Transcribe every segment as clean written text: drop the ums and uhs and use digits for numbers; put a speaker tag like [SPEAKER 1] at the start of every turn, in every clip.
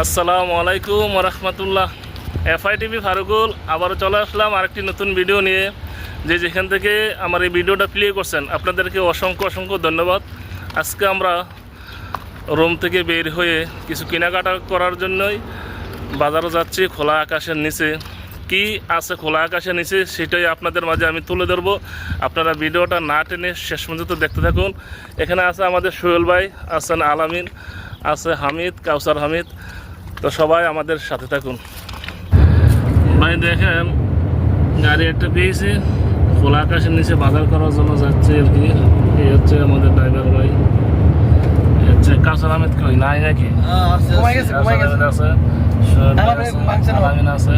[SPEAKER 1] আসসালামু আলাইকুম রহমতুল্লাহ। এফআইটিভি ফারুকুল আবারও চলে আসলাম আরেকটি নতুন ভিডিও নিয়ে। যেখান থেকে আমার এই ভিডিওটা প্লে করছেন আপনাদেরকে অসংখ্য অসংখ্য ধন্যবাদ। আজকে আমরা রোম থেকে বের হয়ে কিছু কেনাকাটা করার জন্যই বাজারে যাচ্ছি। খোলা আকাশের নিচে কি আছে, খোলা আকাশের নিচে সেটাই আপনাদের মাঝে আমি তুলে ধরবো। আপনারা ভিডিওটা না টেনে শেষ পর্যন্ত দেখতে থাকুন। এখানে আছে আমাদের সোহেল ভাই, আছেন আলামিন, আছে হামিদ, কাউসার হামিদ। তো সবাই আমাদের সাথে থাকুন। ভাই দেখেন গাড়ি একটা পেয়েছি, খোলা আকাশের নিচে বাজার করার জন্য যাচ্ছে আর কি। এই হচ্ছে আমাদের ড্রাইভার ভাই, হচ্ছে কাউসার হামিদ। কই নাই নাকি? আছে, আলামিন আছে,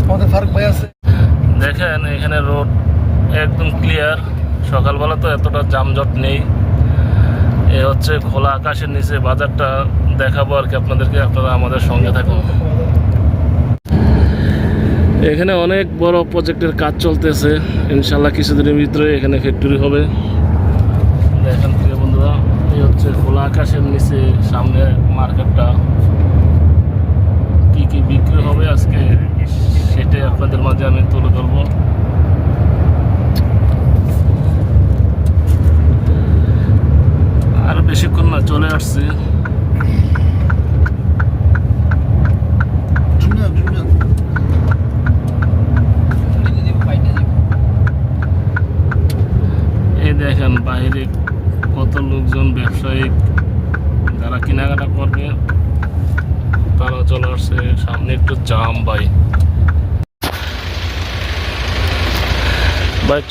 [SPEAKER 1] আমাদের ফারুক ভাই আছে। দেখেন এখানে রোড একদম ক্লিয়ার, সকালবেলা তো এতটা যানজট নেই। এ হচ্ছে খোলা আকাশের নিচে বাজারটা দেখাবো আর কি আপনাদেরকে, আপনারা আমাদের সঙ্গে থাকুন। এখানে অনেক বড় প্রজেক্টের কাজ চলতেছে, ইনশাল্লাহ কিছুদিনের ভিতরে এখানে ফ্যাক্টরি হবে। দেখেন প্রিয় বন্ধুরা, এই হচ্ছে খোলা আকাশের নিচে সামনে মার্কেটটা। কি কি বিক্রি হবে আজকে সেটাই আপনাদের মাঝে আমি তুলে ধরবো। আর বেশিক্ষণ না, চলে আসছি। এই দেখেন বাইরে কত লোকজন, ব্যবসায়িক যারা কেনাকাটা করবে তারা চলে আসছে। সামনে একটু জাম ভাই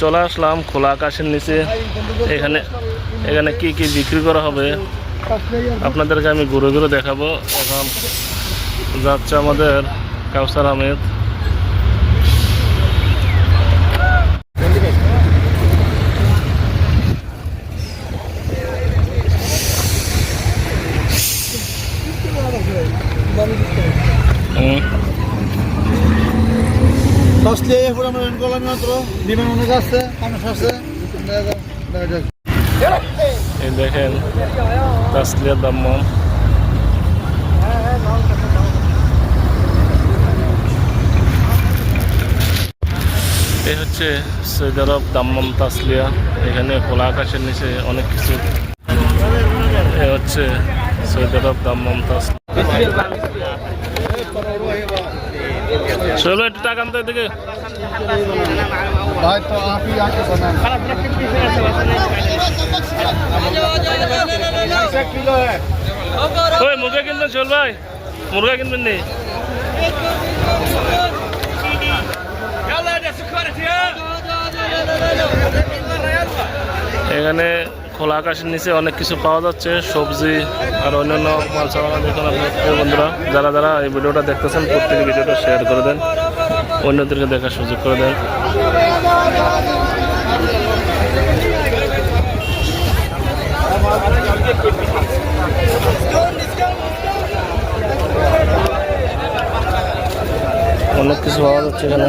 [SPEAKER 1] চলে আসলাম খোলা আকাশের নিচে। এখানে কি কি বিক্রি করা হবে আপনাদেরকে আমি ঘুরে ঘুরে দেখাবো। এখন যাচ্ছে আমাদের কাউসার আহমেদ। এই দেখেন তাসলিয়া দাম্মাম। এই হচ্ছে সৌদি আরব দাম্মাম তাসলিয়া। এখানে খোলা আকাশের নিচে অনেক কিছু। এ হচ্ছে সৌদি আরব দাম্মাম তাসলিয়া। চলো একটু টাকা আনতে দিকে। ওই মুরগা কিনবেন চল ভাই, মুরগা কিনবেন নি? এখানে খোলা আকাশের নিচে অনেক কিছু পাওয়া যাচ্ছে, সবজি আর অন্যান্য মাল সামানা। দেখুন আপনার বন্ধুরা, যারা যারা এই ভিডিওটা দেখতেছেন প্রত্যেকে ভিডিওটা শেয়ার করে দেন, অন্যদেরকে দেখার সুযোগ করে দেন। অনেক কিছু পাওয়া যাচ্ছে এখানে।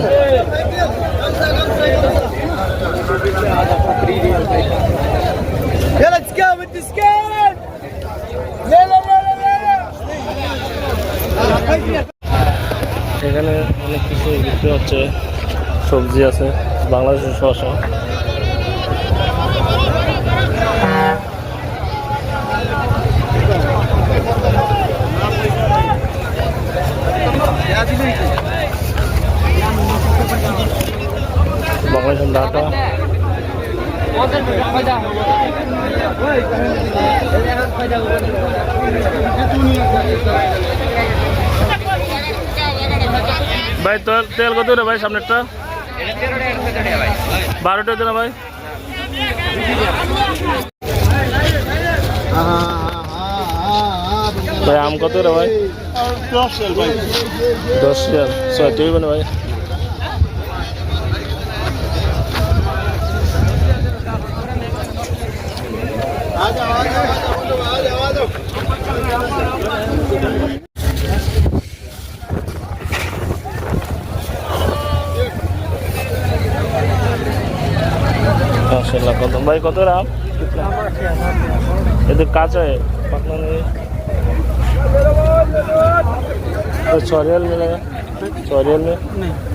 [SPEAKER 1] এখানে অনেক কিছু বিক্রি হচ্ছে, সবজি আছে, বাংলাদেশের শসা। বাংলাদেশের ডাটা। ভাই তোর তেল কত রে ভাই? সামনেরটা 12 টাকা না ভাই? ভাই আম কত রে ভাই? 10 টাকা। 6 টাকা না ভাই? माशाल्लाह। कत भाई कत राम ये तो काचा है पकना नहीं। तो 6 रियल मिलेगा, 6 रियल में
[SPEAKER 2] नहीं